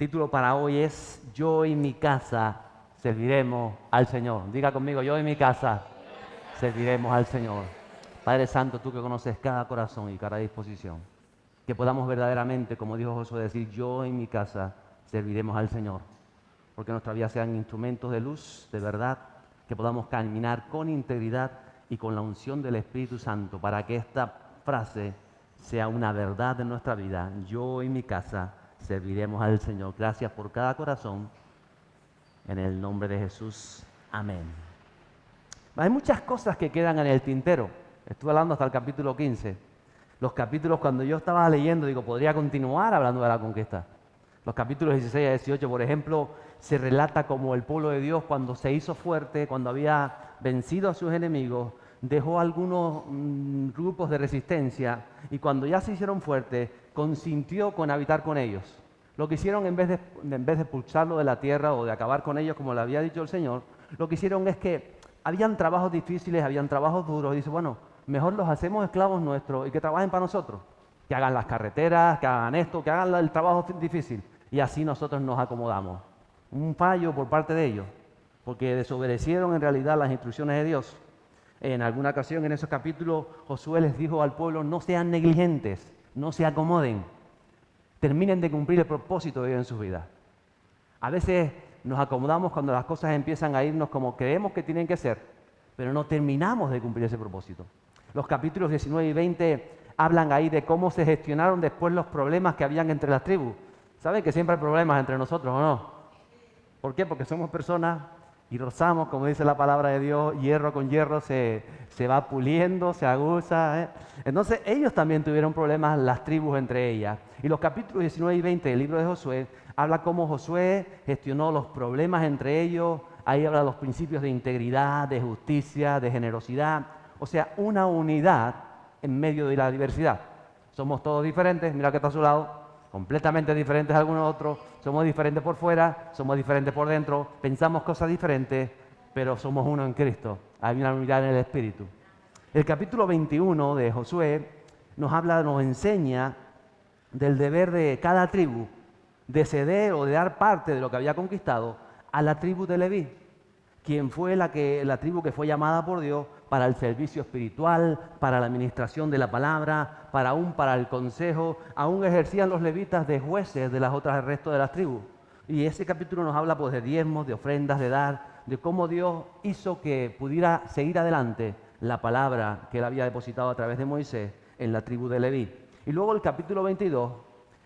título para hoy es Yo y mi casa serviremos al Señor. Diga conmigo, yo y mi casa serviremos al Señor. Padre Santo, tú que conoces cada corazón y cada disposición, que podamos verdaderamente, como dijo Josué, decir yo y mi casa serviremos al Señor. Porque nuestra vida sean instrumentos de luz, de verdad, que podamos caminar con integridad y con la unción del Espíritu Santo para que esta frase sea una verdad en nuestra vida. Yo y mi casa serviremos al Señor. Gracias por cada corazón. En el nombre de Jesús. Amén. Hay muchas cosas que quedan en el tintero. Estuve hablando hasta el capítulo 15. Los capítulos, cuando yo estaba leyendo, digo, podría continuar hablando de la conquista. Los capítulos 16 a 18, por ejemplo, se relata como el pueblo de Dios, cuando se hizo fuerte, cuando había vencido a sus enemigos, dejó algunos grupos de resistencia y cuando ya se hicieron fuertes, consintió con habitar con ellos. Lo que hicieron, en vez de expulsarlo de la tierra o de acabar con ellos, como le había dicho el Señor, lo que hicieron es que habían trabajos difíciles, habían trabajos duros, y dice, bueno, mejor los hacemos esclavos nuestros y que trabajen para nosotros, que hagan las carreteras, que hagan esto, que hagan el trabajo difícil, y así nosotros nos acomodamos. Un fallo por parte de ellos, porque desobedecieron en realidad las instrucciones de Dios. En alguna ocasión en esos capítulos, Josué les dijo al pueblo, no sean negligentes, no se acomoden, terminen de cumplir el propósito de Dios en sus vidas. A veces nos acomodamos cuando las cosas empiezan a irnos como creemos que tienen que ser, pero no terminamos de cumplir ese propósito. Los capítulos 19 y 20 hablan ahí de cómo se gestionaron después los problemas que habían entre las tribus. ¿Saben que siempre hay problemas entre nosotros o no? ¿Por qué? Porque somos personas y rozamos, como dice la palabra de Dios, hierro con hierro se va puliendo, se aguza. Entonces ellos también tuvieron problemas, las tribus entre ellas. Y los capítulos 19 y 20 del libro de Josué habla cómo Josué gestionó los problemas entre ellos. Ahí habla de los principios de integridad, de justicia, de generosidad. O sea, una unidad en medio de la diversidad. Somos todos diferentes, mira que está a su lado. Completamente diferentes a algunos otros, somos diferentes por fuera, somos diferentes por dentro, pensamos cosas diferentes, pero somos uno en Cristo. Hay una unidad en el Espíritu. El capítulo 21 de Josué nos enseña del deber de cada tribu de ceder o de dar parte de lo que había conquistado a la tribu de Leví, quien fue la tribu que fue llamada por Dios para el servicio espiritual, para la administración de la palabra, para el consejo. Aún ejercían los levitas de jueces de las otras, el resto de las tribus. Y ese capítulo nos habla pues de diezmos, de ofrendas, de dar, de cómo Dios hizo que pudiera seguir adelante la palabra que él había depositado a través de Moisés en la tribu de Leví. Y luego el capítulo 22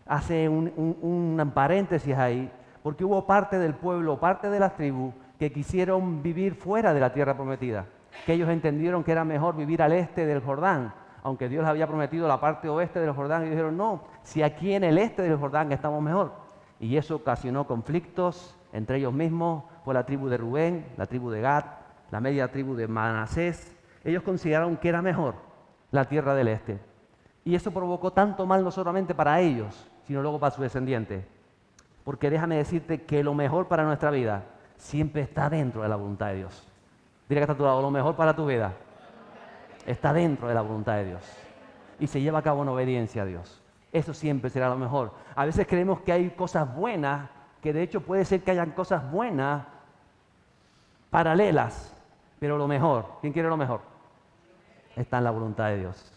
hace un paréntesis ahí, porque hubo parte del pueblo, parte de las tribus, que quisieron vivir fuera de la tierra prometida, que ellos entendieron que era mejor vivir al este del Jordán, aunque Dios les había prometido la parte oeste del Jordán, y dijeron, no, si aquí en el este del Jordán estamos mejor. Y eso ocasionó conflictos entre ellos mismos. Fue la tribu de Rubén, la tribu de Gad, la media tribu de Manasés. Ellos consideraron que era mejor la tierra del este. Y eso provocó tanto mal no solamente para ellos, sino luego para sus descendientes. Porque déjame decirte que lo mejor para nuestra vida siempre está dentro de la voluntad de Dios. Dile que está a tu lado, lo mejor para tu vida está dentro de la voluntad de Dios. Y se lleva a cabo en obediencia a Dios. Eso siempre será lo mejor. A veces creemos que hay cosas buenas, que de hecho puede ser que hayan cosas buenas paralelas, pero lo mejor, ¿quién quiere lo mejor? Está en la voluntad de Dios.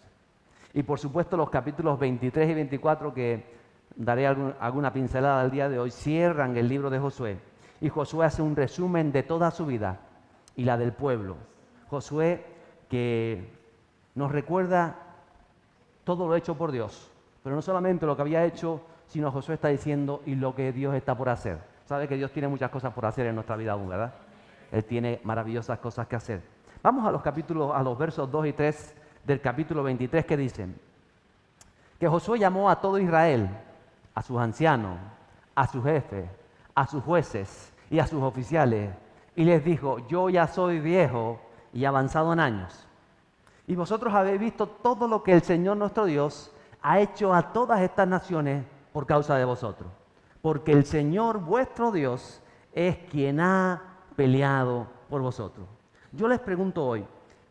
Y por supuesto los capítulos 23 y 24, que daré alguna pincelada al día de hoy, cierran el libro de Josué. Y Josué hace un resumen de toda su vida y la del pueblo. Josué que nos recuerda todo lo hecho por Dios, pero no solamente lo que había hecho, sino Josué está diciendo y lo que Dios está por hacer. Sabe que Dios tiene muchas cosas por hacer en nuestra vida aún, ¿verdad? Él tiene maravillosas cosas que hacer. Vamos a los versos 2 y 3 del capítulo 23 que dicen que Josué llamó a todo Israel, a sus ancianos, a sus jefes, a sus jueces y a sus oficiales, y les dijo, yo ya soy viejo y avanzado en años, y vosotros habéis visto todo lo que el Señor nuestro Dios ha hecho a todas estas naciones por causa de vosotros, porque el Señor vuestro Dios es quien ha peleado por vosotros. Yo les pregunto hoy,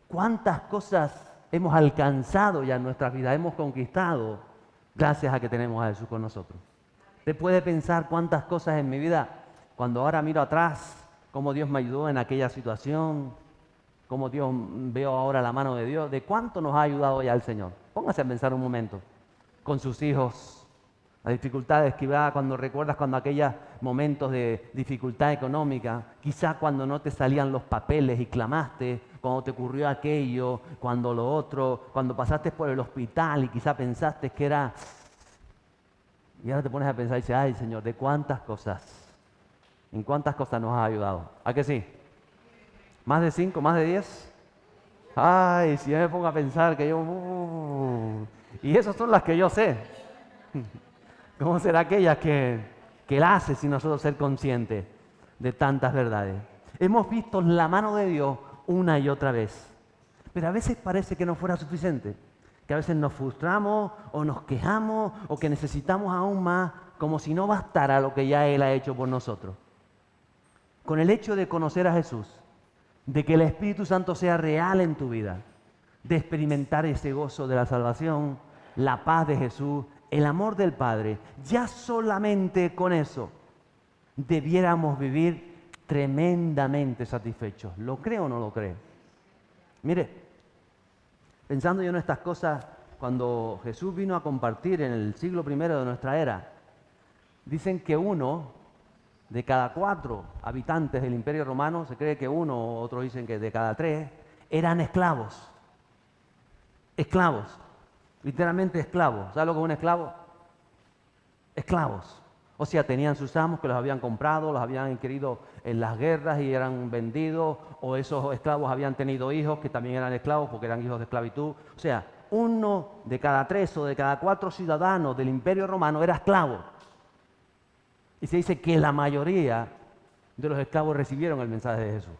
¿cuántas cosas hemos alcanzado ya en nuestra vida, hemos conquistado gracias a que tenemos a Jesús con nosotros? Usted puede pensar cuántas cosas en mi vida, cuando ahora miro atrás, cómo Dios me ayudó en aquella situación, cómo veo ahora la mano de Dios, de cuánto nos ha ayudado ya el Señor. Póngase a pensar un momento, con sus hijos, las dificultades que va cuando recuerdas cuando aquellos momentos de dificultad económica, quizá cuando no te salían los papeles y clamaste, cuando te ocurrió aquello, cuando lo otro, cuando pasaste por el hospital y quizá pensaste que era... Y ahora te pones a pensar y dices, ay Señor, ¿de cuántas cosas? ¿En cuántas cosas nos has ayudado? ¿A que sí? ¿Más de 5? ¿Más de 10? Ay, si yo me pongo a pensar que yo... y esas son las que yo sé. ¿Cómo será aquellas que la hace sin nosotros ser conscientes de tantas verdades? Hemos visto la mano de Dios una y otra vez. Pero a veces parece que no fuera suficiente. Que a veces nos frustramos o nos quejamos o que necesitamos aún más, como si no bastara lo que ya Él ha hecho por nosotros. Con el hecho de conocer a Jesús, de que el Espíritu Santo sea real en tu vida, de experimentar ese gozo de la salvación, la paz de Jesús, el amor del Padre, ya solamente con eso debiéramos vivir tremendamente satisfechos. ¿Lo cree o no lo cree? Mire, pensando yo en estas cosas, cuando Jesús vino a compartir en el siglo I de nuestra era, dicen que 1 de cada 4 habitantes del Imperio Romano, se cree que 1, otros dicen que de cada 3, eran esclavos. Esclavos, literalmente esclavos. ¿Sabe lo que es un esclavo? Esclavos. O sea, tenían sus amos que los habían comprado, los habían adquirido en las guerras y eran vendidos, o esos esclavos habían tenido hijos que también eran esclavos porque eran hijos de esclavitud. O sea, 1 de cada 3 o de cada 4 ciudadanos del Imperio Romano era esclavo. Y se dice que la mayoría de los esclavos recibieron el mensaje de Jesús.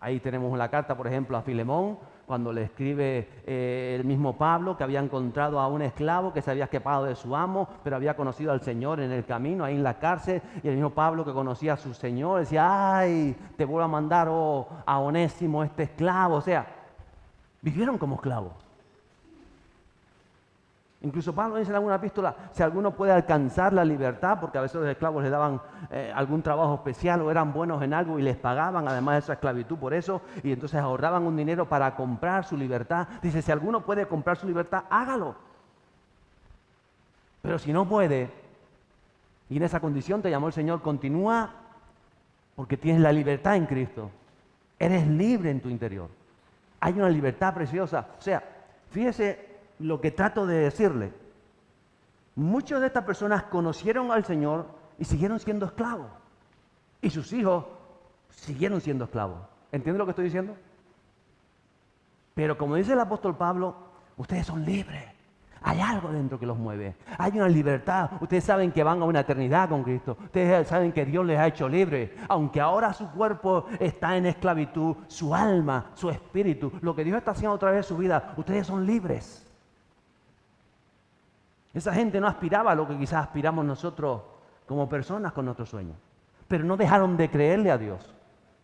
Ahí tenemos la carta, por ejemplo, a Filemón, cuando le escribe el mismo Pablo, que había encontrado a un esclavo que se había escapado de su amo, pero había conocido al Señor en el camino, ahí en la cárcel, y el mismo Pablo que conocía a su Señor, decía, ay, te vuelvo a mandar a Onésimo, este esclavo. O sea, vivieron como esclavos. Incluso Pablo dice en alguna epístola, si alguno puede alcanzar la libertad, porque a veces los esclavos les daban algún trabajo especial o eran buenos en algo y les pagaban además de esa esclavitud por eso, y entonces ahorraban un dinero para comprar su libertad. Dice, si alguno puede comprar su libertad, hágalo. Pero si no puede, y en esa condición te llamó el Señor, continúa porque tienes la libertad en Cristo. Eres libre en tu interior. Hay una libertad preciosa. O sea, fíjese lo que trato de decirle. Muchas de estas personas conocieron al Señor y siguieron siendo esclavos. Y sus hijos siguieron siendo esclavos. ¿Entiende lo que estoy diciendo? Pero como dice el apóstol Pablo, ustedes son libres. Hay algo dentro que los mueve. Hay una libertad. Ustedes saben que van a una eternidad con Cristo. Ustedes saben que Dios les ha hecho libres. Aunque ahora su cuerpo está en esclavitud, su alma, su espíritu, lo que Dios está haciendo otra vez en su vida, ustedes son libres. Esa gente no aspiraba a lo que quizás aspiramos nosotros como personas con nuestros sueños. Pero no dejaron de creerle a Dios.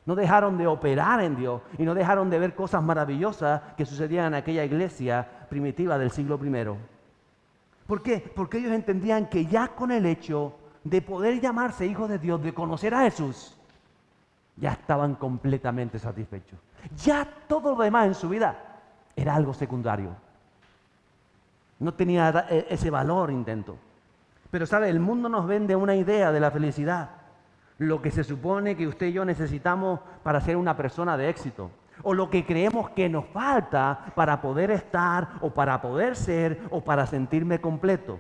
No dejaron de operar en Dios. Y no dejaron de ver cosas maravillosas que sucedían en aquella iglesia primitiva del siglo I. ¿Por qué? Porque ellos entendían que ya con el hecho de poder llamarse hijos de Dios, de conocer a Jesús, ya estaban completamente satisfechos. Ya todo lo demás en su vida era algo secundario. No tenía ese valor, intento. Pero, ¿sabe? El mundo nos vende una idea de la felicidad. Lo que se supone que usted y yo necesitamos para ser una persona de éxito. O lo que creemos que nos falta para poder estar, o para poder ser, o para sentirme completo.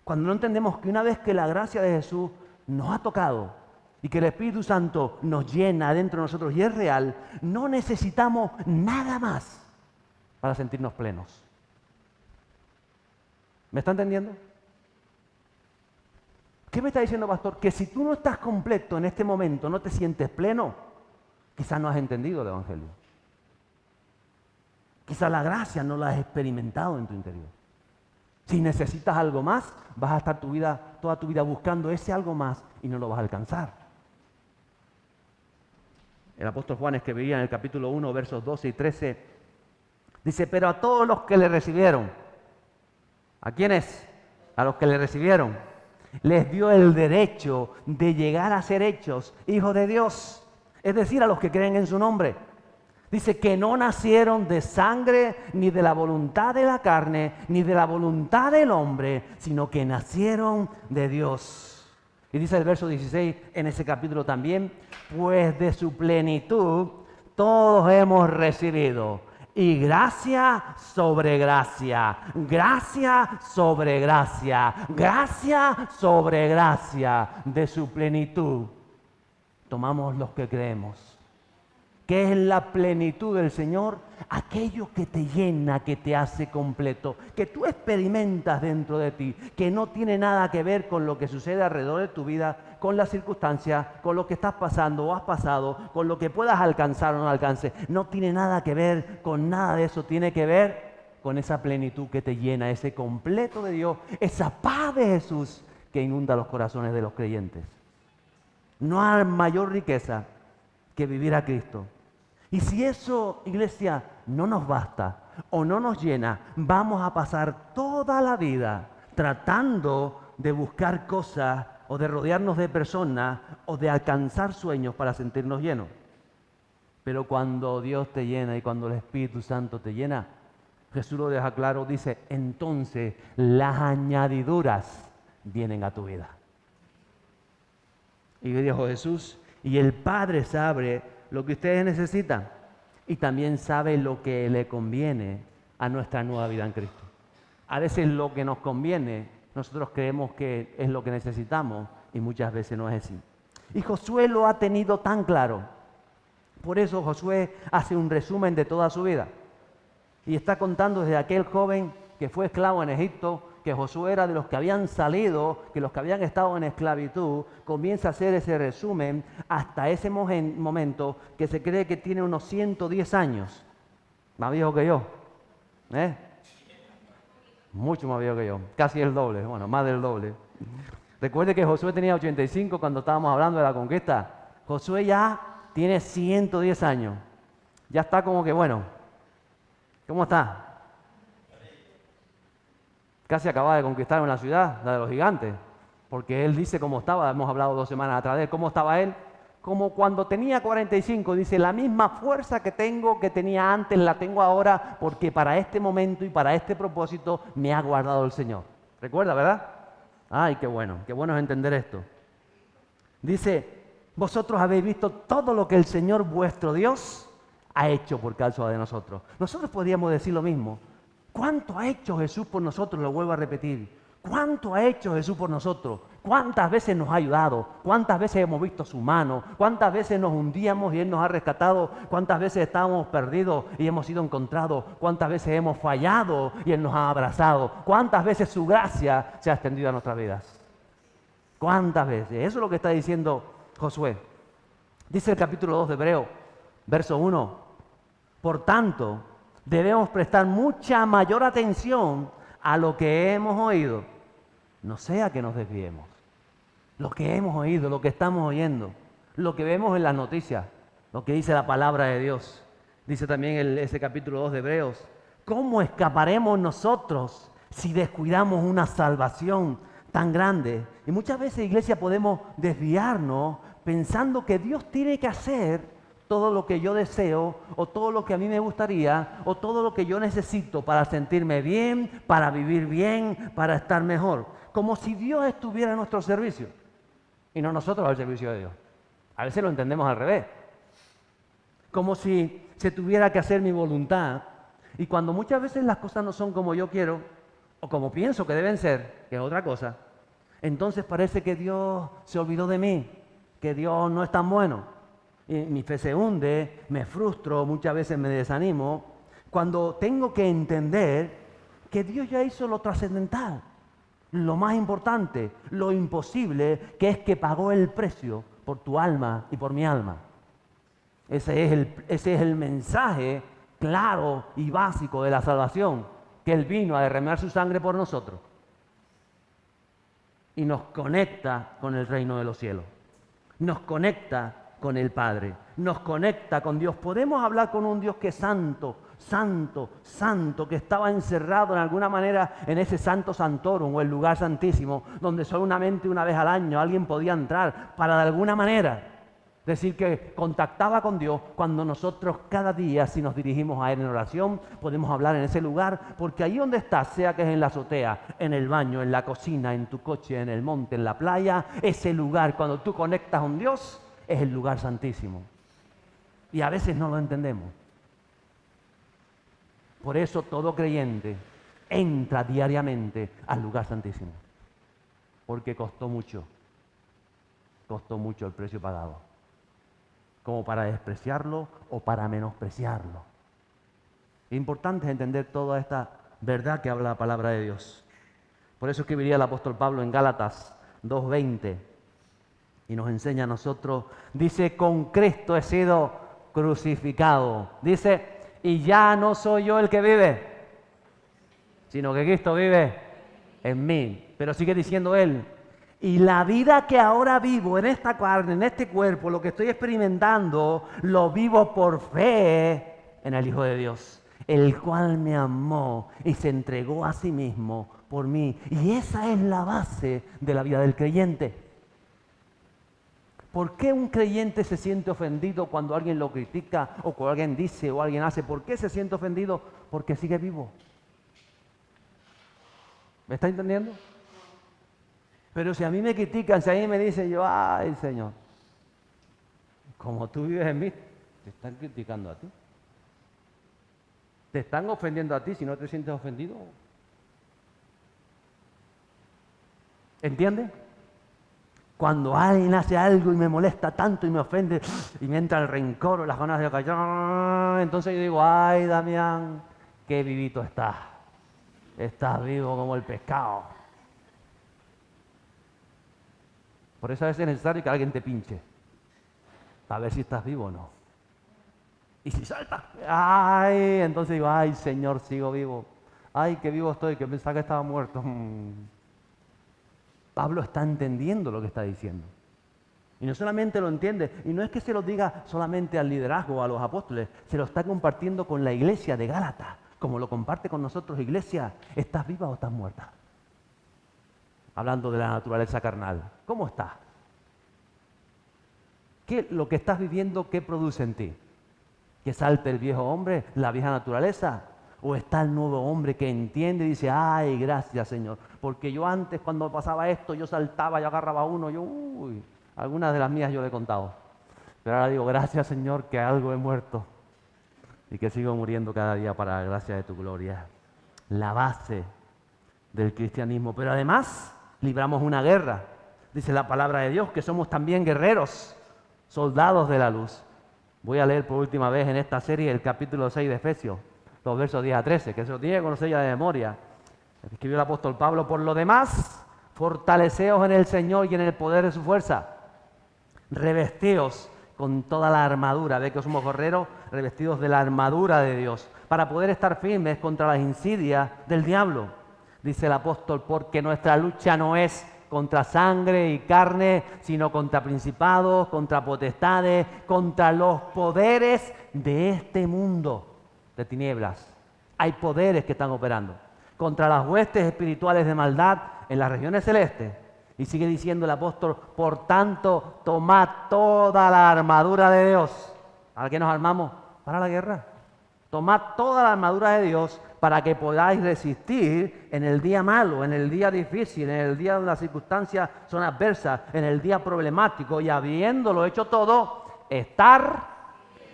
Cuando no entendemos que una vez que la gracia de Jesús nos ha tocado y que el Espíritu Santo nos llena dentro de nosotros y es real, no necesitamos nada más para sentirnos plenos. ¿Me está entendiendo? ¿Qué me está diciendo, pastor? Que si tú no estás completo en este momento, no te sientes pleno, quizás no has entendido el Evangelio. Quizás la gracia no la has experimentado en tu interior. Si necesitas algo más, vas a estar toda tu vida buscando ese algo más y no lo vas a alcanzar. El apóstol Juan escribía en el capítulo 1, versos 12 y 13, dice, pero a todos los que le recibieron, ¿a quiénes? A los que le recibieron. les dio el derecho de llegar a ser hechos hijos de Dios, es decir, a los que creen en su nombre. Dice que no nacieron de sangre, ni de la voluntad de la carne, ni de la voluntad del hombre, sino que nacieron de Dios. Y dice el verso 16 en ese capítulo también, pues de su plenitud todos hemos recibido. Y gracia sobre gracia, gracia sobre gracia, gracia sobre gracia, de su plenitud tomamos los que creemos. ¿Qué es la plenitud del Señor? Aquello que te llena, que te hace completo, que tú experimentas dentro de ti, que no tiene nada que ver con lo que sucede alrededor de tu vida, con las circunstancias, con lo que estás pasando o has pasado, con lo que puedas alcanzar o no alcances. No tiene nada que ver con nada de eso, tiene que ver con esa plenitud que te llena, ese completo de Dios, esa paz de Jesús que inunda los corazones de los creyentes. No hay mayor riqueza que vivir a Cristo. Y si eso, iglesia, no nos basta o no nos llena, vamos a pasar toda la vida tratando de buscar cosas o de rodearnos de personas o de alcanzar sueños para sentirnos llenos. Pero cuando Dios te llena y cuando el Espíritu Santo te llena, Jesús lo deja claro, dice, entonces las añadiduras vienen a tu vida. Y dijo Jesús, y el Padre sabe lo que ustedes necesitan y también sabe lo que le conviene a nuestra nueva vida en Cristo. A veces lo que nos conviene, nosotros creemos que es lo que necesitamos y muchas veces no es así. Y Josué lo ha tenido tan claro. Por eso Josué hace un resumen de toda su vida. Y está contando desde aquel joven que fue esclavo en Egipto, que Josué era de los que habían salido, que los que habían estado en esclavitud, comienza a hacer ese resumen hasta ese momento que se cree que tiene unos 110 años. Más viejo que yo. Mucho más viejo que yo. Casi el doble, bueno, más del doble. Recuerde que Josué tenía 85 cuando estábamos hablando de la conquista. Josué ya tiene 110 años. Ya está como que, bueno, ¿cómo está? Casi acababa de conquistar una ciudad, la de los gigantes, porque él dice cómo estaba, hemos hablado 2 semanas atrás de él, cómo estaba él, como cuando tenía 45, dice, la misma fuerza que tenía antes, la tengo ahora, porque para este momento y para este propósito me ha guardado el Señor. ¿Recuerda, verdad? Ay, qué bueno es entender esto. Dice, vosotros habéis visto todo lo que el Señor vuestro Dios ha hecho por causa de nosotros. Nosotros podríamos decir lo mismo. ¿Cuánto ha hecho Jesús por nosotros? Lo vuelvo a repetir. ¿Cuánto ha hecho Jesús por nosotros? ¿Cuántas veces nos ha ayudado? ¿Cuántas veces hemos visto su mano? ¿Cuántas veces nos hundíamos y Él nos ha rescatado? ¿Cuántas veces estábamos perdidos y hemos sido encontrados? ¿Cuántas veces hemos fallado y Él nos ha abrazado? ¿Cuántas veces su gracia se ha extendido a nuestras vidas? ¿Cuántas veces? Eso es lo que está diciendo Josué. Dice el capítulo 2 de Hebreo, verso 1. Por tanto, debemos prestar mucha mayor atención a lo que hemos oído, no sea que nos desviemos. Lo que hemos oído, lo que estamos oyendo, lo que vemos en las noticias, lo que dice la palabra de Dios. Dice también ese capítulo 2 de Hebreos, ¿cómo escaparemos nosotros si descuidamos una salvación tan grande? Y muchas veces, iglesia, podemos desviarnos pensando que Dios tiene que hacer todo lo que yo deseo, o todo lo que a mí me gustaría, o todo lo que yo necesito para sentirme bien, para vivir bien, para estar mejor. Como si Dios estuviera a nuestro servicio y no nosotros al servicio de Dios. A veces lo entendemos al revés. Como si se tuviera que hacer mi voluntad. Y cuando muchas veces las cosas no son como yo quiero, o como pienso que deben ser, que es otra cosa, entonces parece que Dios se olvidó de mí, que Dios no es tan bueno. Y mi fe se hunde, me frustro, muchas veces me desanimo, cuando tengo que entender que Dios ya hizo lo trascendental, lo más importante, lo imposible, que es que pagó el precio por tu alma y por mi alma. Ese es el mensaje claro y básico de la salvación, que Él vino a derramar su sangre por nosotros y nos conecta con el reino de los cielos, nos conecta con el Padre, nos conecta con Dios. Podemos hablar con un Dios que es santo, santo, santo, que estaba encerrado en alguna manera en ese santo santorum o el lugar santísimo, donde solamente una vez al año alguien podía entrar para de alguna manera decir que contactaba con Dios. Cuando nosotros cada día, si nos dirigimos a Él en oración, podemos hablar en ese lugar, porque ahí donde estás, sea que es en la azotea, en el baño, en la cocina, en tu coche, en el monte, en la playa, ese lugar, cuando tú conectas con Dios, es el lugar santísimo. Y a veces no lo entendemos. Por eso todo creyente entra diariamente al lugar santísimo, porque costó mucho el precio pagado, como para despreciarlo o para menospreciarlo. Importante es entender toda esta verdad que habla la palabra de Dios. Por eso escribiría el apóstol Pablo en Gálatas 2:20 y nos enseña a nosotros, dice, con Cristo he sido crucificado. Dice, y ya no soy yo el que vive, sino que Cristo vive en mí. Pero sigue diciendo él, y la vida que ahora vivo en esta carne, en este cuerpo, lo que estoy experimentando, lo vivo por fe en el Hijo de Dios, el cual me amó y se entregó a sí mismo por mí. Y esa es la base de la vida del creyente. ¿Por qué un creyente se siente ofendido cuando alguien lo critica o cuando alguien dice o alguien hace? ¿Por qué se siente ofendido? Porque sigue vivo. ¿Me está entendiendo? Pero si a mí me critican, si a mí me dicen yo, ay Señor, como tú vives en mí, te están criticando a ti. Te están ofendiendo a ti si no te sientes ofendido. ¿Entiendes? Cuando alguien hace algo y me molesta tanto y me ofende y me entra el rencor o las ganas de callar, entonces yo digo, ay Damián, qué vivito estás. Estás vivo como el pescado. Por eso a veces es necesario que alguien te pinche, para ver si estás vivo o no. Y si salta, ay, entonces digo, ay Señor, sigo vivo. Ay, qué vivo estoy, que pensaba que estaba muerto. Pablo está entendiendo lo que está diciendo. Y no solamente lo entiende, y no es que se lo diga solamente al liderazgo o a los apóstoles, se lo está compartiendo con la iglesia de Gálatas, como lo comparte con nosotros, iglesia. ¿Estás viva o estás muerta? Hablando de la naturaleza carnal. ¿Cómo estás? ¿Qué lo que estás viviendo, qué produce en ti? ¿Que salte el viejo hombre, la vieja naturaleza? ¿O está el nuevo hombre que entiende y dice, ay, gracias Señor? Porque yo antes cuando pasaba esto, yo saltaba, yo agarraba uno, algunas de las mías yo le he contado. Pero ahora digo, gracias Señor que algo he muerto y que sigo muriendo cada día para la gracia de tu gloria. La base del cristianismo. Pero además libramos una guerra. Dice la palabra de Dios que somos también guerreros, soldados de la luz. Voy a leer por última vez en esta serie el capítulo 6 de Efesios, los versos 10 a 13, que se lo tiene que conocer ya de memoria. Escribió el apóstol Pablo, por lo demás, fortaleceos en el Señor y en el poder de su fuerza. Revestíos con toda la armadura. Ve que somos guerreros revestidos de la armadura de Dios, para poder estar firmes contra las insidias del diablo. Dice el apóstol, porque nuestra lucha no es contra sangre y carne, sino contra principados, contra potestades, contra los poderes de este mundo de tinieblas. Hay poderes que están operando contra las huestes espirituales de maldad en las regiones celestes. Y sigue diciendo el apóstol, por tanto, tomad toda la armadura de Dios. ¿Para qué nos armamos? Para la guerra. Tomad toda la armadura de Dios para que podáis resistir en el día malo, en el día difícil, en el día donde las circunstancias son adversas, en el día problemático, y habiéndolo hecho todo, estar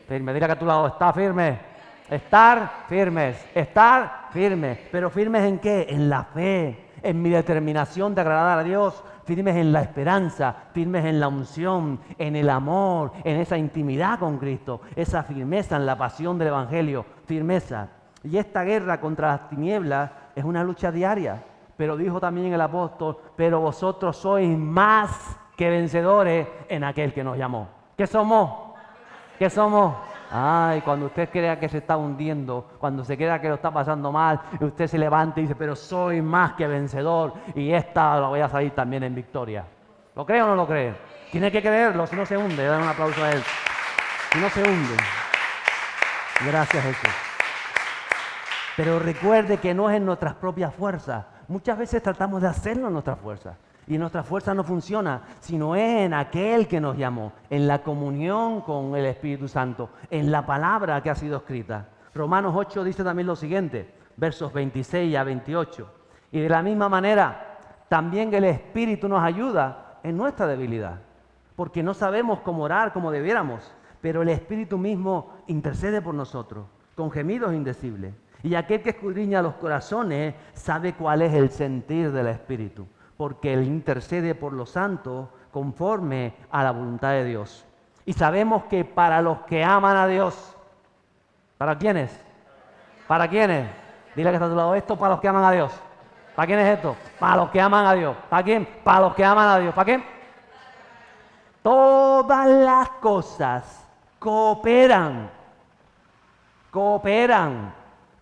firme. Dile que a tu lado, está firme. Estar firmes, estar firmes. ¿Pero firmes en qué? En la fe, en mi determinación de agradar a Dios, firmes en la esperanza, firmes en la unción, en el amor, en esa intimidad con Cristo, esa firmeza en la pasión del Evangelio, firmeza. Y esta guerra contra las tinieblas es una lucha diaria. Pero dijo también el apóstol, pero vosotros sois más que vencedores en aquel que nos llamó. ¿Qué somos? ¿Qué somos? Ay, cuando usted crea que se está hundiendo, cuando se crea que lo está pasando mal, y usted se levanta y dice, pero soy más que vencedor, y esta la voy a salir también en victoria. ¿Lo cree o no lo cree? Tiene que creerlo, si no se hunde. Dan un aplauso a él. Si no se hunde. Gracias, Jesús. Pero recuerde que no es en nuestras propias fuerzas. Muchas veces tratamos de hacerlo en nuestras fuerzas. Y nuestra fuerza no funciona, sino es en aquel que nos llamó, en la comunión con el Espíritu Santo, en la palabra que ha sido escrita. Romanos 8 dice también lo siguiente, versos 26 a 28. Y de la misma manera, también el Espíritu nos ayuda en nuestra debilidad, porque no sabemos cómo orar como debiéramos, pero el Espíritu mismo intercede por nosotros, con gemidos indecibles. Y aquel que escudriña los corazones sabe cuál es el sentir del Espíritu, porque Él intercede por los santos conforme a la voluntad de Dios. Y sabemos que para los que aman a Dios, ¿para quiénes? ¿Para quiénes? Dile que está a tu lado, esto para los que aman a Dios. ¿Para quién es esto? Para los que aman a Dios. ¿Para quién? Para los que aman a Dios. ¿Para quién? Todas las cosas cooperan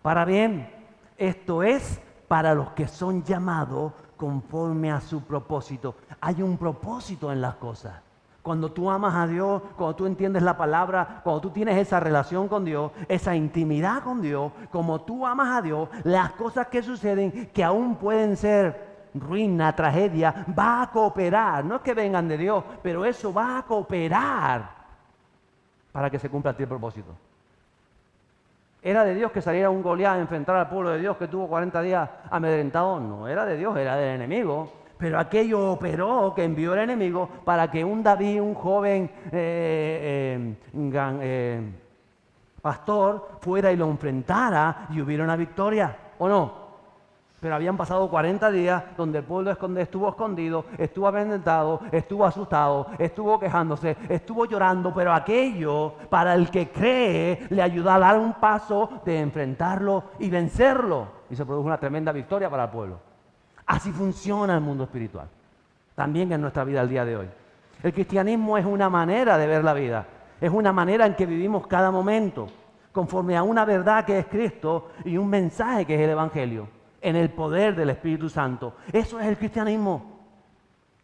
para bien. Esto es para los que son llamados conforme a su propósito. Hay un propósito en las cosas. Cuando tú amas a Dios, cuando tú entiendes la palabra, cuando tú tienes esa relación con Dios, esa intimidad con Dios, como tú amas a Dios, las cosas que suceden, que aún pueden ser ruina, tragedia, va a cooperar. No es que vengan de Dios, pero eso va a cooperar para que se cumpla el propósito. ¿Era de Dios que saliera un Goliat a enfrentar al pueblo de Dios que tuvo 40 días amedrentado? No era de Dios, era del enemigo. Pero aquello operó, que envió el enemigo para que un David, un joven pastor, fuera y lo enfrentara y hubiera una victoria, ¿o no? Pero habían pasado 40 días donde el pueblo estuvo escondido, estuvo amedrentado, estuvo asustado, estuvo quejándose, estuvo llorando, pero aquello, para el que cree, le ayuda a dar un paso de enfrentarlo y vencerlo. Y se produjo una tremenda victoria para el pueblo. Así funciona el mundo espiritual, también en nuestra vida al día de hoy. El cristianismo es una manera de ver la vida, es una manera en que vivimos cada momento, conforme a una verdad que es Cristo y un mensaje que es el Evangelio, en el poder del Espíritu Santo. Eso es el cristianismo,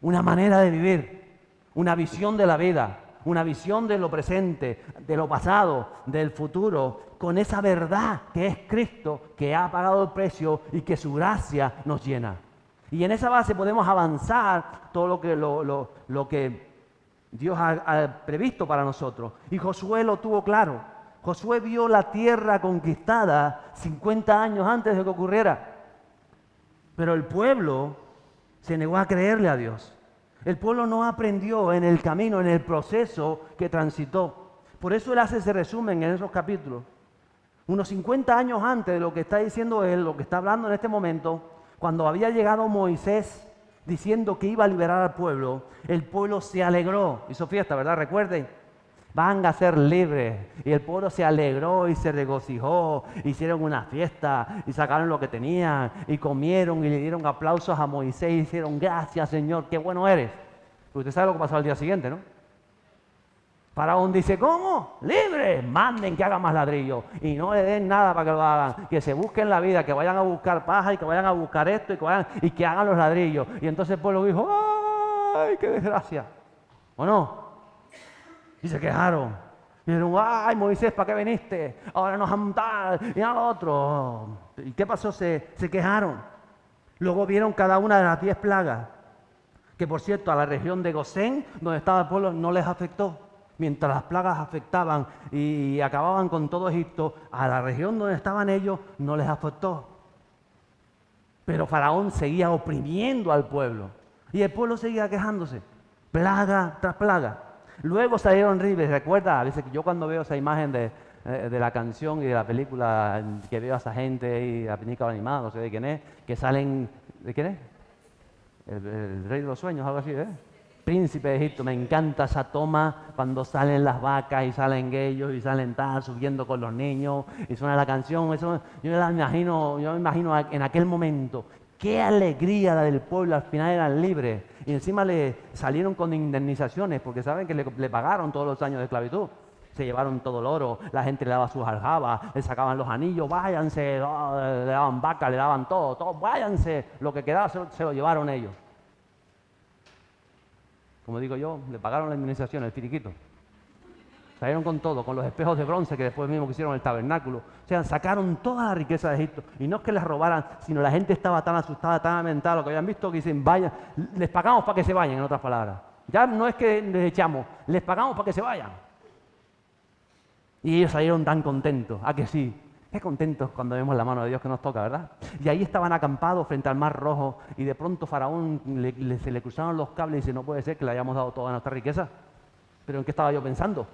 una manera de vivir, una visión de la vida, una visión de lo presente, de lo pasado, del futuro, con esa verdad que es Cristo, que ha pagado el precio y que su gracia nos llena. Y en esa base podemos avanzar todo lo que Dios ha previsto para nosotros. Y Josué lo tuvo claro. Josué vio la tierra conquistada 50 años antes de que ocurriera. Pero el pueblo se negó a creerle a Dios. El pueblo no aprendió en el camino, en el proceso que transitó. Por eso él hace ese resumen en esos capítulos. Unos 50 años antes de lo que está diciendo él, lo que está hablando en este momento, cuando había llegado Moisés diciendo que iba a liberar al pueblo, el pueblo se alegró. Hizo fiesta, ¿verdad? Recuerden, van a ser libres. Y el pueblo se alegró y se regocijó, hicieron una fiesta y sacaron lo que tenían y comieron y le dieron aplausos a Moisés y dijeron, gracias Señor, qué bueno eres. Pero usted sabe lo que pasó al día siguiente, ¿no? Faraón dice, ¿cómo? ¡Libre! Manden que hagan más ladrillos y no le den nada para que lo hagan, que se busquen la vida, que vayan a buscar paja y que vayan a buscar esto y que hagan los ladrillos. Y entonces el pueblo dijo, ¡ay, qué desgracia! ¿O no? Y se quejaron. Y dijeron, ¡ay, Moisés, ¿para qué viniste? Ahora nos han dado y al otro. ¿Y qué pasó? Se quejaron. Luego vieron cada una de las 10 plagas, que por cierto a la región de Gosén, donde estaba el pueblo, no les afectó. Mientras las plagas afectaban y acababan con todo Egipto, a la región donde estaban ellos no les afectó. Pero Faraón seguía oprimiendo al pueblo y el pueblo seguía quejándose, plaga tras plaga. Luego salieron ribes, recuerda, a veces que yo cuando veo esa imagen de la canción y de la película, que veo a esa gente y la película animada, no sé de quién es, que salen, ¿de quién es? El rey de los sueños, algo así, ¿eh? Príncipe de Egipto, me encanta esa toma cuando salen las vacas y salen ellos y salen tal, subiendo con los niños y suena la canción. Eso, yo me imagino en aquel momento, qué alegría la del pueblo, al final eran libres y encima le salieron con indemnizaciones porque saben que le pagaron todos los años de esclavitud. Se llevaron todo el oro, la gente le daba sus aljabas, le sacaban los anillos, váyanse, le daban vaca, le daban todo, váyanse, lo que quedaba se lo llevaron ellos. Como digo yo, le pagaron la indemnización, el finiquito. Salieron con todo, con los espejos de bronce que después mismo que hicieron el tabernáculo. O sea, sacaron toda la riqueza de Egipto. Y no es que les robaran, sino la gente estaba tan asustada, tan amentada, lo que habían visto, que dicen, vayan, les pagamos para que se vayan, en otras palabras. Ya no es que les echamos, les pagamos para que se vayan. Y ellos salieron tan contentos. ¿A que sí? Qué contentos cuando vemos la mano de Dios que nos toca, ¿verdad? Y ahí estaban acampados frente al Mar Rojo y de pronto Faraón se le cruzaron los cables y dice, no puede ser que le hayamos dado toda nuestra riqueza. ¿Pero en qué estaba yo pensando?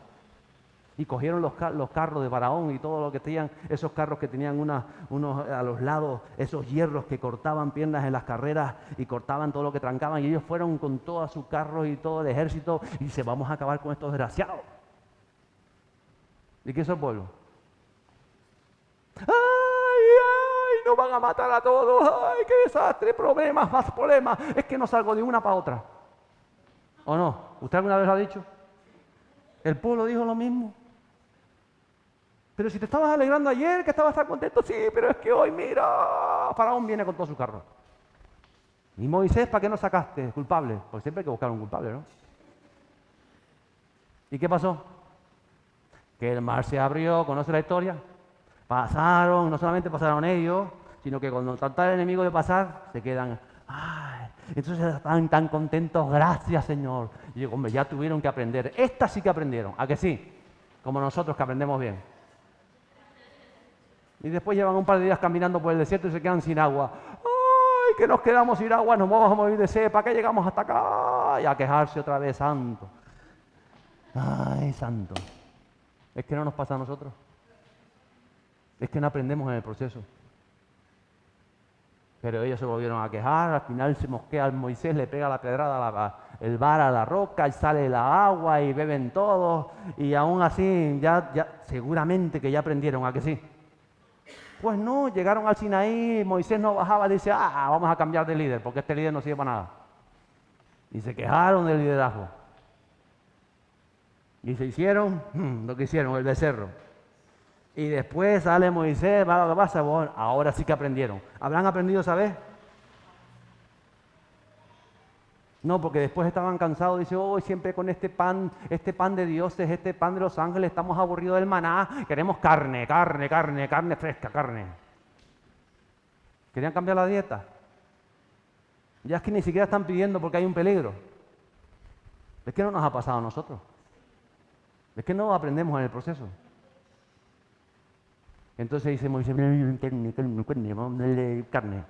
Y cogieron los carros de Faraón y todo lo que tenían, esos carros que tenían unos a los lados, esos hierros que cortaban piernas en las carreras y cortaban todo lo que trancaban. Y ellos fueron con todos sus carros y todo el ejército y dice, vamos a acabar con estos desgraciados. ¿Y qué es el pueblo? ¡Ay, ay! Nos van a matar a todos. ¡Ay, qué desastre! Problemas, más problemas. Es que no salgo de una para otra. ¿O no? ¿Usted alguna vez lo ha dicho? El pueblo dijo lo mismo. Pero si te estabas alegrando ayer, que estabas tan contento, sí, pero es que hoy, mira, Faraón viene con todo su carro. Y Moisés, ¿para qué no sacaste culpable? Porque siempre hay que buscar un culpable, ¿no? ¿Y qué pasó? Que el mar se abrió, ¿conoce la historia? Pasaron, no solamente pasaron ellos, sino que cuando trata el enemigo de pasar, se quedan, ¡ay! Entonces estaban tan contentos, gracias Señor. Y digo, hombre, ya tuvieron que aprender. Estas sí que aprendieron, ¿a que sí? Como nosotros que aprendemos bien. Y después llevan un par de días caminando por el desierto y se quedan sin agua. ¡Ay, que nos quedamos sin agua! Nos vamos a morir de sed. ¿Para qué llegamos hasta acá? Y a quejarse otra vez, santo. ¡Ay, santo! Es que no nos pasa a nosotros. Es que no aprendemos en el proceso. Pero ellos se volvieron a quejar, al final se mosquea Moisés, le pega la pedrada, el vara a la roca, y sale la agua y beben todos, y aún así ya seguramente que ya aprendieron, ¿a que sí? Pues no, llegaron al Sinaí, Moisés no bajaba, dice, vamos a cambiar de líder, porque este líder no sirve para nada. Y se quejaron del liderazgo. Y se hicieron lo que hicieron, el becerro. Y después sale Moisés, va lo que pasa, bueno, ahora sí que aprendieron. ¿Habrán aprendido esa vez? No, porque después estaban cansados, dice, siempre con este pan de dioses, este pan de los ángeles, estamos aburridos del maná, queremos carne fresca, carne. ¿Querían cambiar la dieta? Ya es que ni siquiera están pidiendo porque hay un peligro. Es que no nos ha pasado a nosotros. Es que no aprendemos en el proceso. Entonces dice Moisés, carne.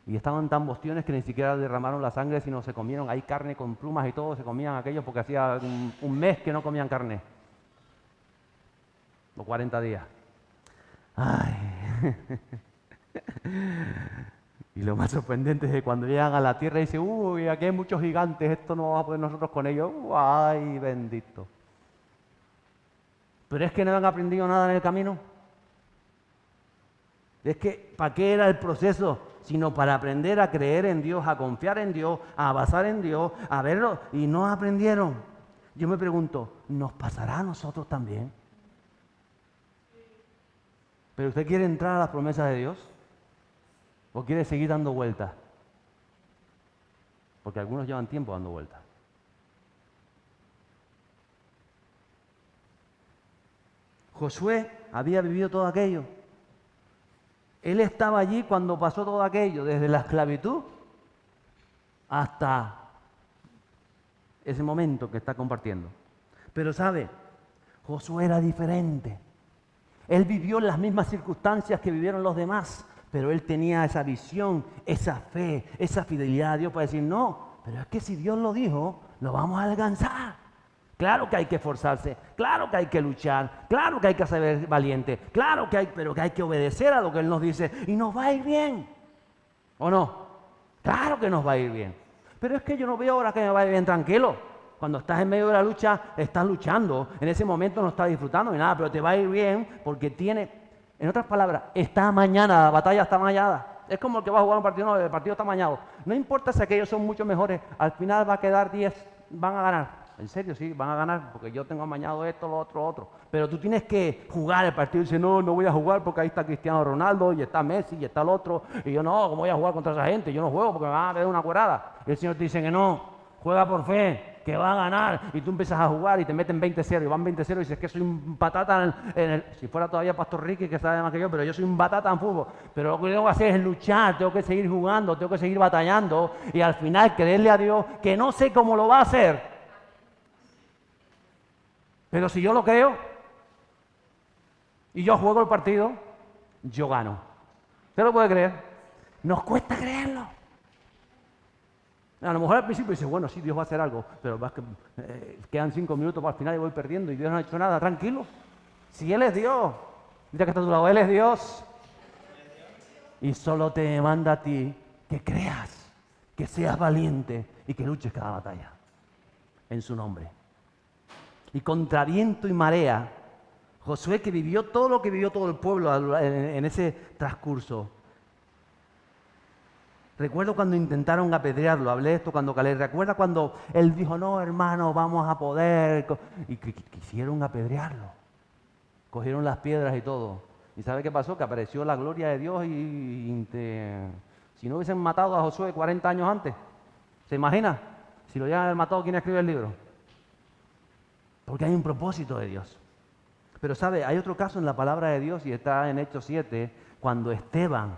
Y estaban tan bostiones que ni siquiera derramaron la sangre, sino se comieron ahí carne con plumas y todo, se comían aquello porque hacía un mes que no comían carne. O 40 días. Ay. Y lo más sorprendente es que cuando llegan a la tierra dicen, uy, aquí hay muchos gigantes, esto no vamos a poder nosotros con ellos. Ay, bendito. Pero es que no han aprendido nada en el camino. Es que, ¿para qué era el proceso? Sino para aprender a creer en Dios, a confiar en Dios, a basar en Dios, a verlo. Y no aprendieron. Yo me pregunto, ¿nos pasará a nosotros también? ¿Pero usted quiere entrar a las promesas de Dios? ¿O quiere seguir dando vueltas? Porque algunos llevan tiempo dando vueltas. Josué había vivido todo aquello. Él estaba allí cuando pasó todo aquello, desde la esclavitud hasta ese momento que está compartiendo. Pero ¿sabe? Josué era diferente. Él vivió las mismas circunstancias que vivieron los demás, pero él tenía esa visión, esa fe, esa fidelidad a Dios para decir, no, pero es que si Dios lo dijo, lo vamos a alcanzar. Claro que hay que esforzarse, claro que hay que luchar, claro que hay que ser valiente, claro que pero que hay que obedecer a lo que Él nos dice y nos va a ir bien. ¿O no? Claro que nos va a ir bien. Pero es que yo no veo ahora que me va a ir bien tranquilo. Cuando estás en medio de la lucha, estás luchando. En ese momento no estás disfrutando ni nada, pero te va a ir bien porque en otras palabras, está amañada, la batalla está amañada. Es como el que va a jugar un partido, no, el partido está amañado. No importa si aquellos son mucho mejores, al final va a quedar 10, van a ganar. En serio, sí, van a ganar, porque yo tengo amañado esto, lo otro. Pero tú tienes que jugar el partido y dices, no voy a jugar porque ahí está Cristiano Ronaldo, y está Messi, y está el otro. Y yo no, ¿cómo voy a jugar contra esa gente? Yo no juego porque me van a ver una cuerada. Y el Señor te dice que no, juega por fe, que va a ganar, y tú empiezas a jugar y te meten 20-0 y van 20-0 y dices que soy un batata si fuera todavía Pastor Ricky, que sabe más que yo, pero yo soy un batata en fútbol. Pero lo que tengo que hacer es luchar, tengo que seguir jugando, tengo que seguir batallando y al final creerle a Dios que no sé cómo lo va a hacer. Pero si yo lo creo y yo juego el partido, yo gano. ¿Usted lo puede creer? Nos cuesta creerlo. A lo mejor al principio dice, bueno, sí, Dios va a hacer algo, pero quedan 5 minutos para el final y voy perdiendo y Dios no ha hecho nada. Tranquilo. Si Él es Dios, mira que está a tu lado, Él es Dios. Y solo te demanda a ti que creas, que seas valiente y que luches cada batalla en su nombre. Y contra viento y marea, Josué, que vivió todo lo que vivió todo el pueblo en ese transcurso. Recuerdo cuando intentaron apedrearlo, hablé esto cuando Caleb. Recuerda cuando él dijo, no, hermano, vamos a poder. Y quisieron apedrearlo. Cogieron las piedras y todo. ¿Y sabe qué pasó? Que apareció la gloria de Dios si no hubiesen matado a Josué 40 años antes, ¿se imagina? Si lo hubieran matado, ¿quién escribe el libro? Porque hay un propósito de Dios. Pero sabe, hay otro caso en la palabra de Dios y está en Hechos 7, cuando Esteban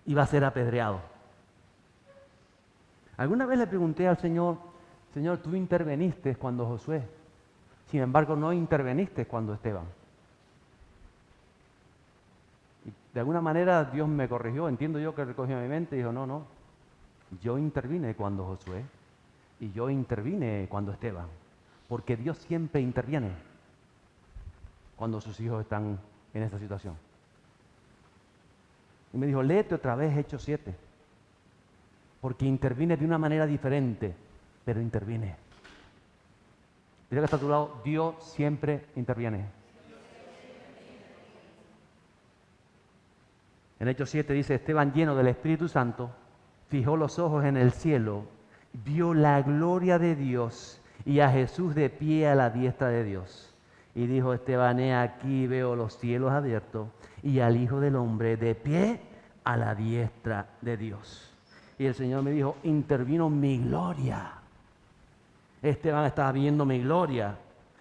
iba a ser apedreado. Alguna vez le pregunté al Señor, Señor, tú interveniste cuando Josué, sin embargo no interveniste cuando Esteban. Y de alguna manera Dios me corrigió, entiendo yo que recogió mi mente y dijo, no, yo intervine cuando Josué y yo intervine cuando Esteban, porque Dios siempre interviene cuando sus hijos están en esta situación. Y me dijo, léete otra vez Hechos 7, porque interviene de una manera diferente, pero interviene. Mira que está a tu lado, Dios siempre interviene. En Hechos 7 dice, Esteban lleno del Espíritu Santo, fijó los ojos en el cielo, vio la gloria de Dios y a Jesús de pie a la diestra de Dios. Y dijo Esteban, he aquí veo los cielos abiertos y al Hijo del Hombre de pie a la diestra de Dios. Y el Señor me dijo, intervino mi gloria. Esteban estaba viendo mi gloria.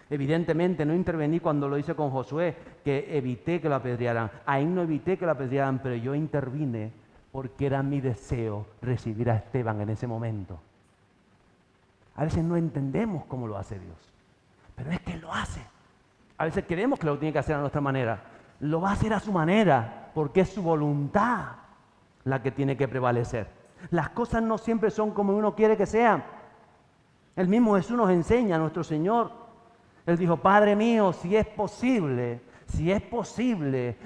Evidentemente no intervení cuando lo hice con Josué, que evité que lo apedrearan. Ahí no evité que lo apedrearan, pero yo intervine porque era mi deseo recibir a Esteban en ese momento. A veces no entendemos cómo lo hace Dios, pero es que Él lo hace. A veces queremos que lo tiene que hacer a nuestra manera. Lo va a hacer a su manera, porque es su voluntad la que tiene que prevalecer. Las cosas no siempre son como uno quiere que sean. El mismo Jesús nos enseña, nuestro Señor. Él dijo, Padre mío, si es posible,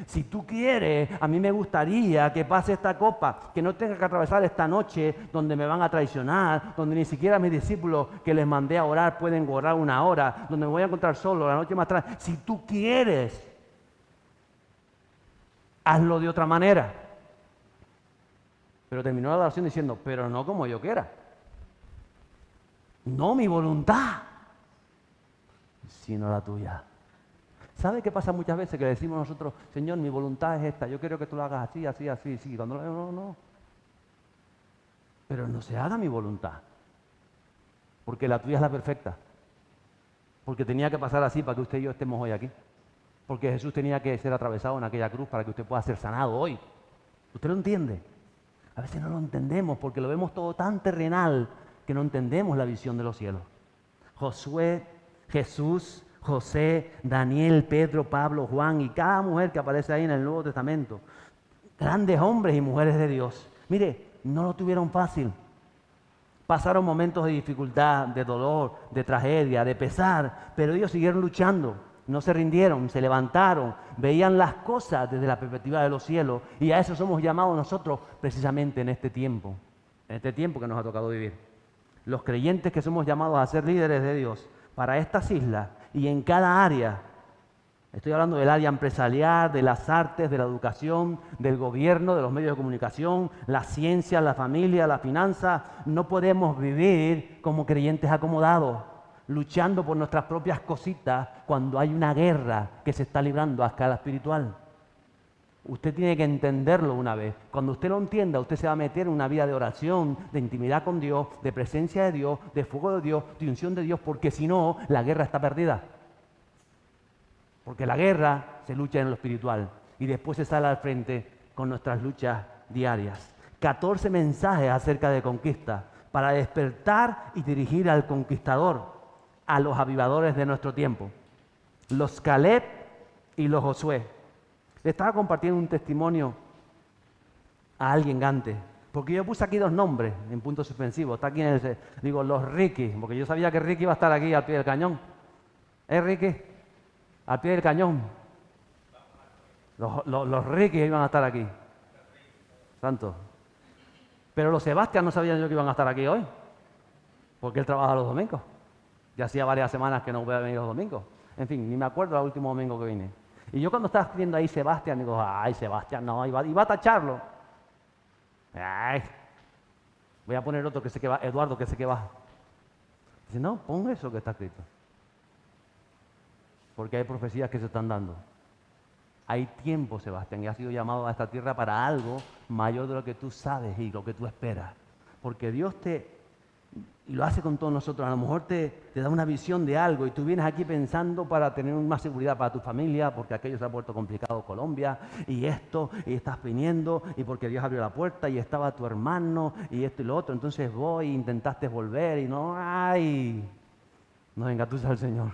si tú quieres, a mí me gustaría que pase esta copa, que no tenga que atravesar esta noche donde me van a traicionar, donde ni siquiera mis discípulos que les mandé a orar pueden orar una hora, donde me voy a encontrar solo la noche más tarde. Si tú quieres, hazlo de otra manera. Pero terminó la oración diciendo, pero no como yo quiera. No mi voluntad, sino la tuya. ¿Sabe qué pasa muchas veces? Que le decimos nosotros, Señor, mi voluntad es esta, yo quiero que tú lo hagas así, así, así, sí. Cuando lo hago, no. Pero no se haga mi voluntad, porque la tuya es la perfecta. Porque tenía que pasar así para que usted y yo estemos hoy aquí. Porque Jesús tenía que ser atravesado en aquella cruz para que usted pueda ser sanado hoy. ¿Usted lo entiende? A veces no lo entendemos porque lo vemos todo tan terrenal que no entendemos la visión de los cielos. Josué, Jesús, José, Daniel, Pedro, Pablo, Juan y cada mujer que aparece ahí en el Nuevo Testamento. Grandes hombres y mujeres de Dios. Mire, no lo tuvieron fácil. Pasaron momentos de dificultad, de dolor, de tragedia, de pesar, pero ellos siguieron luchando. No se rindieron, se levantaron, veían las cosas desde la perspectiva de los cielos y a eso somos llamados nosotros precisamente en este tiempo que nos ha tocado vivir. Los creyentes que somos llamados a ser líderes de Dios para estas islas y en cada área. Estoy hablando del área empresarial, de las artes, de la educación, del gobierno, de los medios de comunicación, la ciencia, la familia, la finanza. No podemos vivir como creyentes acomodados, luchando por nuestras propias cositas cuando hay una guerra que se está librando a escala espiritual. Usted tiene que entenderlo una vez. Cuando usted lo entienda, usted se va a meter en una vida de oración, de intimidad con Dios, de presencia de Dios, de fuego de Dios, de unción de Dios, porque si no, la guerra está perdida. Porque la guerra se lucha en lo espiritual y después se sale al frente con nuestras luchas diarias. 14 mensajes acerca de conquista para despertar y dirigir al conquistador, a los avivadores de nuestro tiempo. Los Caleb y los Josué. Le estaba compartiendo un testimonio a alguien antes, porque yo puse aquí 2 nombres en punto suspensivo. Está aquí en el... Digo, los Ricky, porque yo sabía que Ricky iba a estar aquí al pie del cañón. Ricky? Al pie del cañón. Los Ricky iban a estar aquí. Santo. Pero los Sebastián no sabían yo que iban a estar aquí hoy, porque él trabaja los domingos. Ya hacía varias semanas que no voy a venir los domingos. En fin, ni me acuerdo el último domingo que vine. Y yo cuando estaba escribiendo ahí Sebastián, digo, ay, Sebastián, no, iba a tacharlo. Ay, voy a poner otro que sé que va, Eduardo, que sé que va. Dice, no, pon eso que está escrito. Porque hay profecías que se están dando. Hay tiempo, Sebastián, y has sido llamado a esta tierra para algo mayor de lo que tú sabes y lo que tú esperas. Porque Dios y lo hace con todos nosotros, a lo mejor te da una visión de algo y tú vienes aquí pensando para tener más seguridad para tu familia, porque aquello se ha vuelto complicado Colombia, y esto, y estás viniendo, y porque Dios abrió la puerta, y estaba tu hermano, y esto y lo otro, entonces voy e intentaste volver, y no, ay, no engatusa al Señor.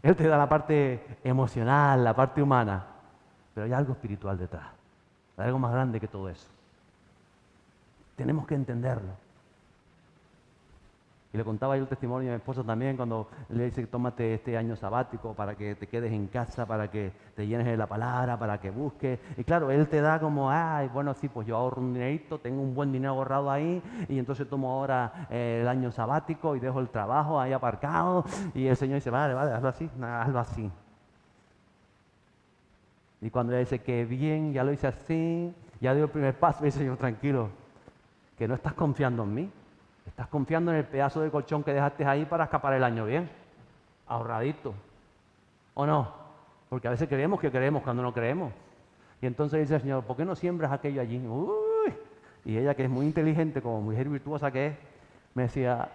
Él te da la parte emocional, la parte humana, pero hay algo espiritual detrás, hay algo más grande que todo eso. Tenemos que entenderlo. Y le contaba yo el testimonio a mi esposo también cuando le dice, tómate este año sabático para que te quedes en casa, para que te llenes de la palabra, para que busques. Y claro, él te da como, ay, bueno, sí, pues yo ahorro un dinerito, tengo un buen dinero ahorrado ahí, y entonces tomo ahora el año sabático y dejo el trabajo ahí aparcado. Y el Señor dice, vale, hazlo así, hazlo así. Y cuando ella dice, qué bien, ya lo hice así, ya dio el primer paso, y dice, Señor, tranquilo, que no estás confiando en mí. Estás confiando en el pedazo de colchón que dejaste ahí para escapar el año bien, ahorradito. ¿O no? Porque a veces creemos que creemos cuando no creemos. Y entonces dice el Señor, ¿por qué no siembras aquello allí? Uy. Y ella, que es muy inteligente, como mujer virtuosa que es, me decía,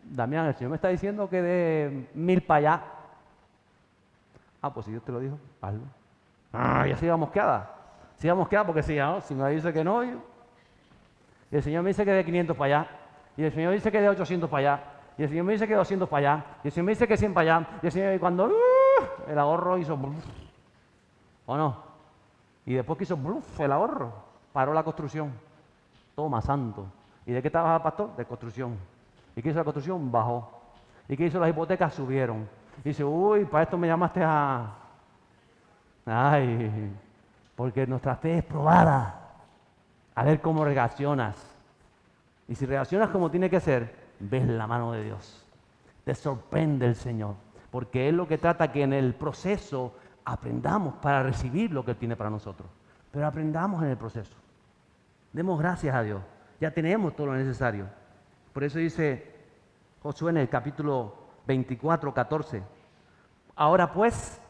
Damián, el Señor me está diciendo que dé 1000 para allá. Ah, pues si Dios te lo dijo, hazlo. Y así iba mosqueada. Se iba mosqueada porque si me dice que no, y el Señor me dice que dé 500 para allá. Y el Señor dice que de 800 para allá. Y el Señor me dice que 200 para allá. Y el Señor me dice que 100 para allá. Y el Señor, y cuando el ahorro hizo... ¿O no? Y después que hizo el ahorro, paró la construcción. Toma, santo. ¿Y de qué trabaja el pastor? De construcción. ¿Y qué hizo la construcción? Bajó. ¿Y qué hizo las hipotecas? Subieron. Y dice, uy, para esto me llamaste a... Ay, porque nuestra fe es probada. A ver cómo reaccionas. Y si reaccionas como tiene que ser, ves la mano de Dios. Te sorprende el Señor. Porque Él lo que trata que en el proceso aprendamos para recibir lo que Él tiene para nosotros. Pero aprendamos en el proceso. Demos gracias a Dios. Ya tenemos todo lo necesario. Por eso dice Josué en el capítulo 24, 14. Ahora pues,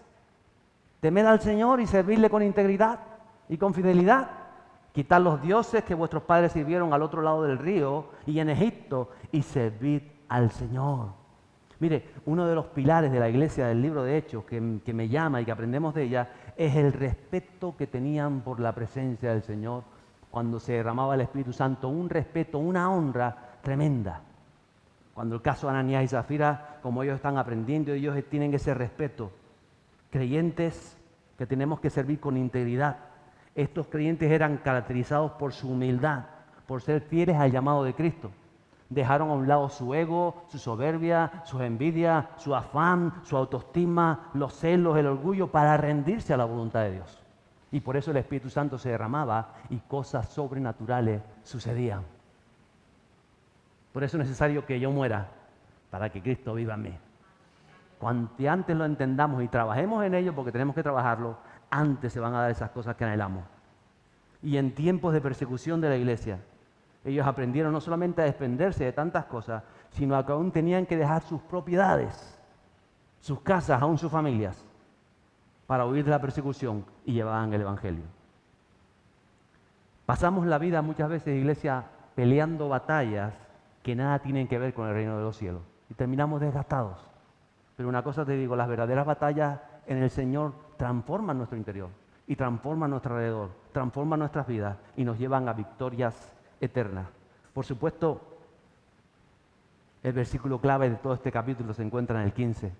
temed al Señor y servirle con integridad y con fidelidad. Quitad los dioses que vuestros padres sirvieron al otro lado del río y en Egipto y servid al Señor. Mire, uno de los pilares de la iglesia del libro de Hechos que me llama y que aprendemos de ella es el respeto que tenían por la presencia del Señor cuando se derramaba el Espíritu Santo. Un respeto, una honra tremenda. Cuando el caso de Ananías y Zafira, como ellos están aprendiendo, ellos tienen ese respeto. Creyentes que tenemos que servir con integridad. Estos creyentes eran caracterizados por su humildad, por ser fieles al llamado de Cristo. Dejaron a un lado su ego, su soberbia, su envidia, su afán, su autoestima, los celos, el orgullo, para rendirse a la voluntad de Dios. Y por eso el Espíritu Santo se derramaba y cosas sobrenaturales sucedían. Por eso es necesario que yo muera, para que Cristo viva en mí. Cuanto antes lo entendamos y trabajemos en ello, porque tenemos que trabajarlo, antes se van a dar esas cosas que anhelamos. Y en tiempos de persecución de la iglesia, ellos aprendieron no solamente a desprenderse de tantas cosas, sino que aún tenían que dejar sus propiedades, sus casas, aún sus familias. para huir de la persecución y llevaban el Evangelio. Pasamos la vida muchas veces, iglesia, peleando batallas que nada tienen que ver con el reino de los cielos. Y terminamos desgastados. Pero una cosa te digo, las verdaderas batallas en el Señor transforman nuestro interior y transforman nuestro alrededor, transforman nuestras vidas y nos llevan a victorias eternas. Por supuesto, el versículo clave de todo este capítulo se encuentra en el 15.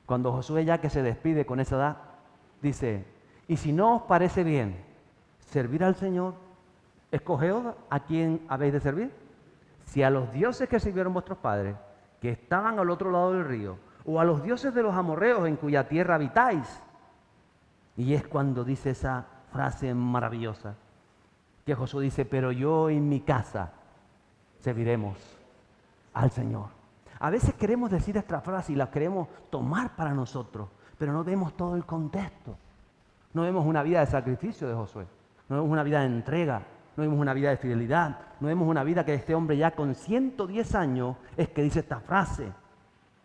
Cuando Josué, ya que se despide con esa edad, dice: y si no os parece bien servir al Señor, escogeos a quién habéis de servir. Si a los dioses que sirvieron vuestros padres, que estaban al otro lado del río, o a los dioses de los amorreos en cuya tierra habitáis. Y es cuando dice esa frase maravillosa, que Josué dice: pero yo y mi casa serviremos al Señor. A veces queremos decir esta frase y la queremos tomar para nosotros, pero no vemos todo el contexto. No vemos una vida de sacrificio de Josué, no vemos una vida de entrega, no vemos una vida de fidelidad, no vemos una vida que este hombre ya con 110 años es que dice esta frase,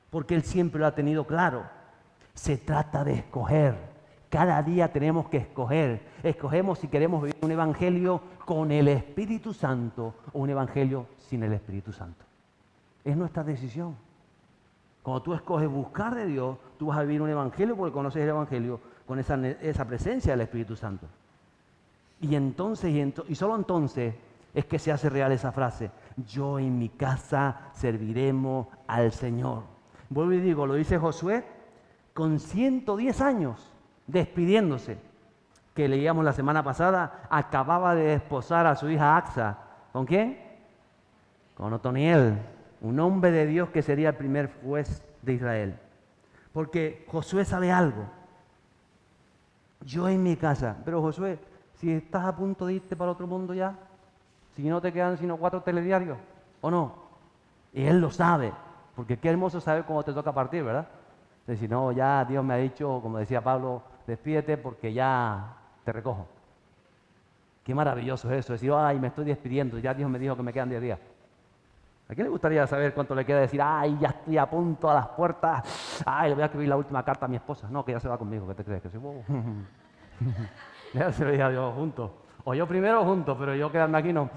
porque él siempre lo ha tenido claro. Se trata de escoger. Cada día tenemos que escoger. Escogemos si queremos vivir un evangelio con el Espíritu Santo o un evangelio sin el Espíritu Santo. Es nuestra decisión. Cuando tú escoges buscar de Dios, tú vas a vivir un evangelio porque conoces el evangelio con esa presencia del Espíritu Santo. Y entonces, y solo entonces, es que se hace real esa frase: yo y mi casa serviremos al Señor. Vuelvo y digo, lo dice Josué con 110 años, despidiéndose, que leíamos la semana pasada, acababa de desposar a su hija Axa. ¿Con quién? Con Otoniel, un hombre de Dios que sería el primer juez de Israel. Porque Josué sabe algo. Yo en mi casa. Pero Josué, si estás a punto de irte para otro mundo ya, si no te quedan sino 4 telediarios, ¿o no? Y él lo sabe, porque qué hermoso saber cómo te toca partir, ¿verdad? Si no, ya Dios me ha dicho, como decía Pablo, despídete porque ya te recojo. Qué maravilloso es eso, decir: ay, me estoy despidiendo, ya Dios me dijo que me quedan 10 días. ¿A quién le gustaría saber cuánto le queda decir: ay, ya estoy a punto a las puertas, ay, le voy a escribir la última carta a mi esposa? No, que ya se va conmigo, ¿qué te crees? Que soy bobo. Ya se lo dije a Dios juntos. O yo primero juntos, pero yo quedarme aquí no.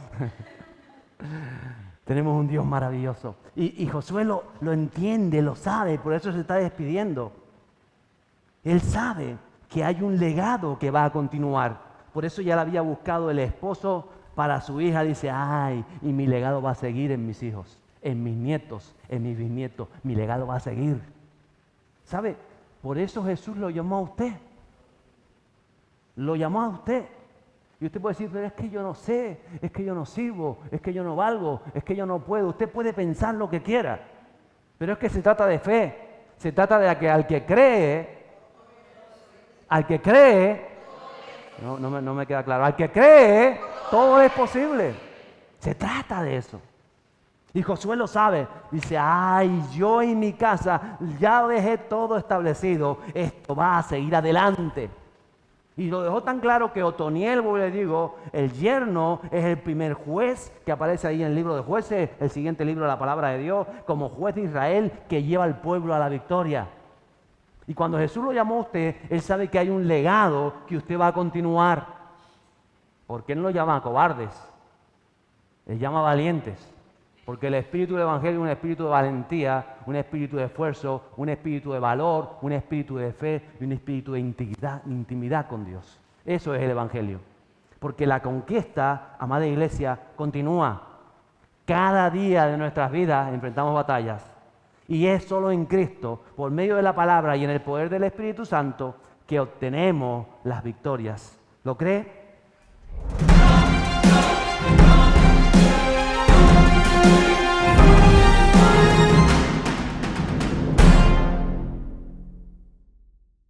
Tenemos un Dios maravilloso. Y Josué lo entiende, lo sabe, por eso se está despidiendo. Él sabe que hay un legado que va a continuar. Por eso ya le había buscado el esposo para su hija. Dice: ay, y mi legado va a seguir en mis hijos, en mis nietos, en mis bisnietos. Mi legado va a seguir. ¿Sabe? Por eso Jesús lo llamó a usted. Lo llamó a usted. Y usted puede decir: pero es que yo no sé, es que yo no sirvo, es que yo no valgo, es que yo no puedo. Usted puede pensar lo que quiera, pero es que se trata de fe. Se trata de que al que cree, no me queda claro, al que cree, todo es posible. Se trata de eso. Y Josué lo sabe. Dice: ay, yo y mi casa ya dejé todo establecido. Esto va a seguir adelante. Y lo dejó tan claro que Otoniel, como le digo, el yerno, es el primer juez que aparece ahí en el libro de Jueces, el siguiente libro de la palabra de Dios, como juez de Israel que lleva al pueblo a la victoria. Y cuando Jesús lo llamó a usted, Él sabe que hay un legado que usted va a continuar. Porque Él no llama a cobardes, Él llama a valientes. Porque el espíritu del Evangelio es un espíritu de valentía, un espíritu de esfuerzo, un espíritu de valor, un espíritu de fe y un espíritu de intimidad con Dios. Eso es el Evangelio. Porque la conquista, amada iglesia, continúa. Cada día de nuestras vidas enfrentamos batallas. Y es solo en Cristo, por medio de la palabra y en el poder del Espíritu Santo, que obtenemos las victorias. ¿Lo cree?